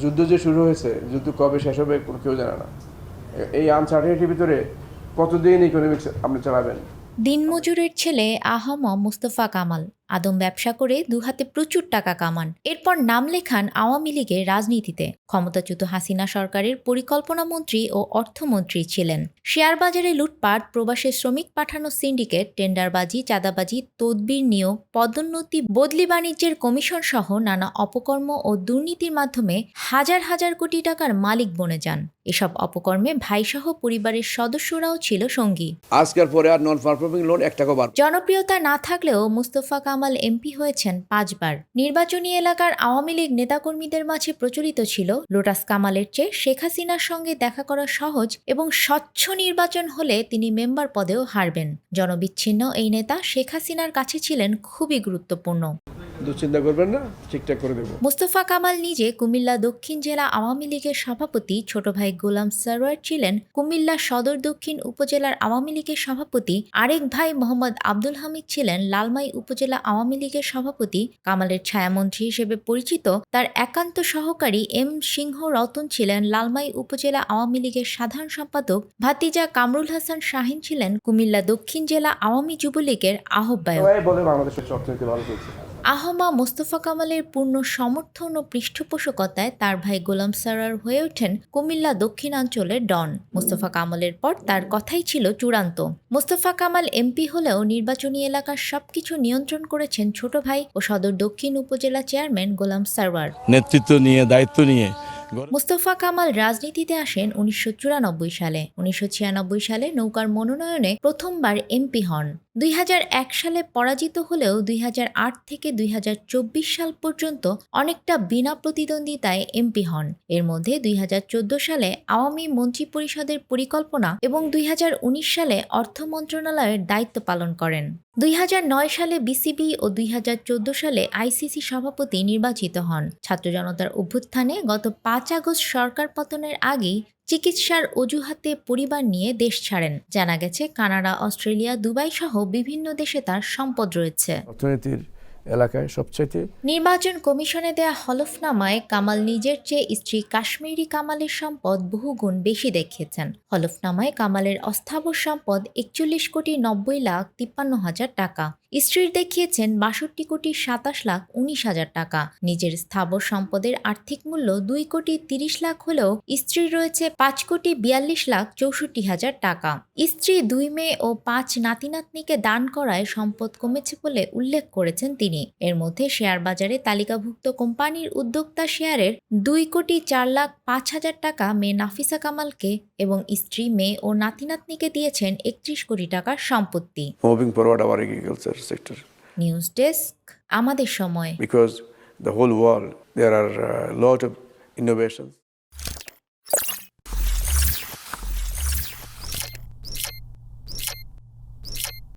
যুদ্ধ যে শুরু হয়েছে, যুদ্ধ কবে শেষ হবে কেউ জানে না। এই আনসার্টেনিটির ভিতরে কতদিন ইকোনমিক্স আপনি চালাবেন? দিনমজুরের ছেলে আহম মুস্তফা কামাল আদম ব্যবসা করে দুহাতে প্রচুর টাকা কামান। এরপর নাম লেখান আওয়ামী লীগের রাজনীতিতে। ক্ষমতাচ্যুত হাসিনা সরকারের পরিকল্পনা মন্ত্রী ও অর্থমন্ত্রী ছিলেন। শেয়ার বাজারে লুটপাট, প্রবাসে শ্রমিক পাঠানো সিন্ডিকেট, টেন্ডারবাজি, চাঁদাবাজি, তদবির নিয়োগ, পদোন্নতি, বদলি বাণিজ্যের কমিশন সহ নানা অপকর্ম ও দুর্নীতির মাধ্যমে হাজার হাজার কোটি টাকার মালিক বনে যান। এসব অপকর্মে ভাইসহ পরিবারের সদস্যরাও ছিল সঙ্গী। আজকের পরে আর নন পারফর্মিং লোন 1 টাকা বার। জনপ্রিয়তা না থাকলেও মুস্তফা কামাল এমপি হয়েছেন 5 বার। নির্বাচনী এলাকার আওয়ামী লীগ নেতাকর্মীদের মাঝে প্রচলিত ছিল লোটাস কামালের চেয়ে শেখ হাসিনার সঙ্গে দেখা করা সহজ এবং স্বচ্ছ নির্বাচন হলে তিনি মেম্বার পদেও হারবেন। জনবিচ্ছিন্ন এই নেতা শেখ হাসিনার কাছে ছিলেন খুবই গুরুত্বপূর্ণ। দুশ্চিন্তা করবেন না, ঠিকঠাক করে দেবো। মুস্তফা কামাল নিজে কুমিল্লা দক্ষিণ জেলা আওয়ামী লীগের সভাপতি, ছোট ভাই গোলাম সারোয়ার ছিলেন কুমিল্লা সদর দক্ষিণ উপজেলার আওয়ামী লীগের সভাপতি, আরেক ভাই মোহাম্মদ আব্দুল হামিদ ছিলেন লালমাই উপজেলা আওয়ামী লীগের সভাপতি। কামালের ছায়ামন্ত্রী হিসেবে পরিচিত তার একান্ত সহকারী এম সিংহ রতন ছিলেন লালমাই উপজেলা আওয়ামী লীগের সাধারণ সম্পাদক। ভাতিজা কামরুল হাসান শাহিন ছিলেন কুমিল্লা দক্ষিণ জেলা আওয়ামী যুবলীগের আহ্বায়ক। বলে বাংলাদেশের অর্থনীতি ভালো চলছে। আহমা মোস্তফা কামালের পূর্ণ সমর্থন ও পৃষ্ঠপোষকতায় তার ভাই গোলাম সারোয়ার হয়ে ওঠেন কুমিল্লা দক্ষিণাঞ্চলের ডন। মোস্তফা কামালের পর তার কথাই ছিল চূড়ান্ত। মোস্তফা কামাল এমপি হলেও নির্বাচনী এলাকার সবকিছু নিয়ন্ত্রণ করেছেন ছোট ভাই ও সদর দক্ষিণ উপজেলা চেয়ারম্যান গোলাম সারোয়ার। নেতৃত্ব নিয়ে, দায়িত্ব নিয়ে মোস্তফা কামাল রাজনীতিতে আসেন 1994 সালে। 1996 সালে নৌকার মনোনয়নে প্রথমবার এমপি হন। 2001 সালে পরাজিত হলেও 2008 থেকে 2024 সাল পর্যন্ত অনেকটা বিনা প্রতিদ্বন্দ্বিতায় এমপি হন। এর মধ্যে 2014 সালে আওয়ামী মন্ত্রিপরিষদের পরিকল্পনা এবং 2019 সালে অর্থ মন্ত্রণালয়ের দায়িত্ব পালন করেন। 2009 সালে বিসিবি ও 2014 সালে আইসিসি সভাপতি নির্বাচিত হন। ছাত্র জনতার অভ্যুত্থানে গত 5 আগস্ট সরকার পতনের আগেই চিকিৎসার অজুহাতে পরিবার নিয়ে দেশ ছাড়েন। জানা গেছে কানাডা, অস্ট্রেলিয়া, দুবাই সহ বিভিন্ন দেশে তার সম্পদ রয়েছে। অর্থনীতির এলাকায় সবচাইতে নির্বাচন কমিশনে দেয়া হলফনামায় কামাল নিজের চেয়ে স্ত্রী কাশ্মীরি কামালের সম্পদ বহুগুণ বেশি দেখিয়েছেন। হলফনামায় কামালের অস্থাবর সম্পদ 41 কোটি 90 লাখ 53 হাজার টাকা। স্ত্রীর দেখিয়েছেন 62 কোটি 27 লাখ 19 হাজার টাকা। নিজের স্থাবর সম্পদের আর্থিক মূল্য 2 কোটি 30 লাখ হলেও স্ত্রীর রয়েছে 5 কোটি 42 লাখ 64 হাজার টাকা। স্ত্রী 2 মেয়ে ও 5 নাতি নাতনিকে দান করায় সম্পদ কমেছে বলে উল্লেখ করেছেন তিনি। এর মধ্যে শেয়ার বাজারে তালিকাভুক্ত কোম্পানির উদ্যোক্তা শেয়ারের 2 কোটি 4 লাখ 5 হাজার টাকা মেয়ে নাফিসা কামালকে এবং স্ত্রী, মেয়ে ও নাতি নাতনিকে দিয়েছেন 31 কোটি টাকার সম্পত্তি। Moving forward hour agriculture sector. News desk, আমাদের সময়। Because the whole world there are a lot of innovations.